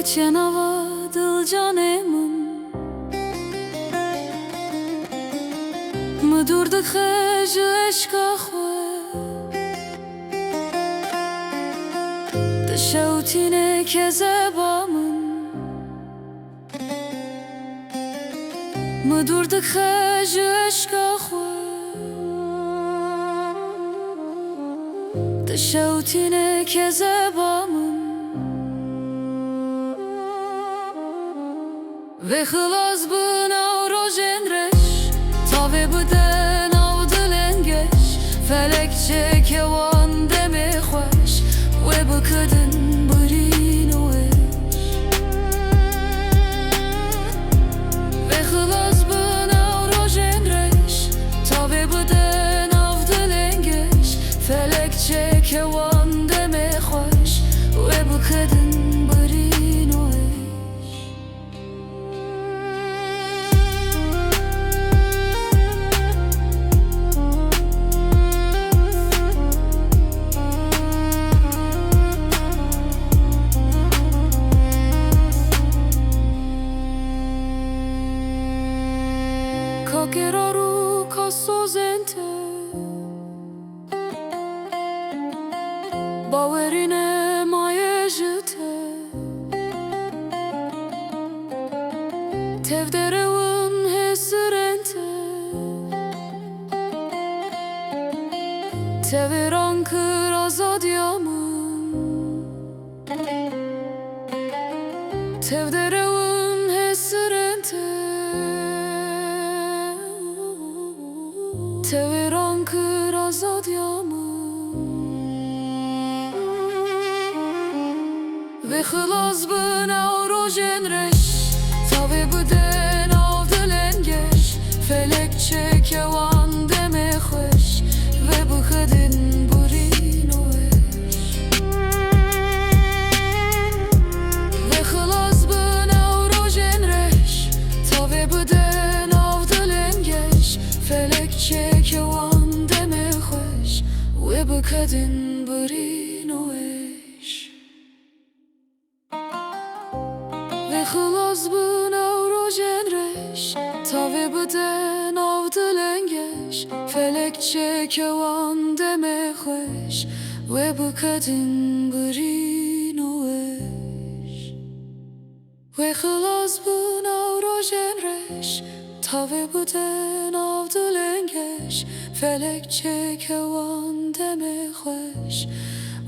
چنوا دل جانمون مدور دخج عشق خو دشوتینه که زبامون مدور دخج عشق خو دشوتینه که زبامون و خلاص بنا روزن رش تابه بودن او دلنگش فلک چه وان دم خوش و بکدن برین وش و خلاص بنا روزن رش تابه بودن او دلنگش فلک چه وان دم خوش و بکدن برین وش Kakeroru kasozente Baverine mayejite Tevderevun hesirente Teveran kır azadyamın Tevderevun hesirente Teveran kır azadyamın Ve خلاص بنا روزن رش تابه بودن او دلنگش فلک چه وان دم خوش و بخدن برین وش و خلاص بنا روزن رش تابه بودن او دلنگش فلک چه وان دم خوش و بخدن برین وش خلاص بنا روزن رش تابه بودن او دلنگش فلک چه وان دم خوش و بکدن برین وش و خلاص بنا روزن رش تابه بودن او دلنگش فلک چه وان دم خوش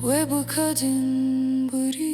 و بکدن برین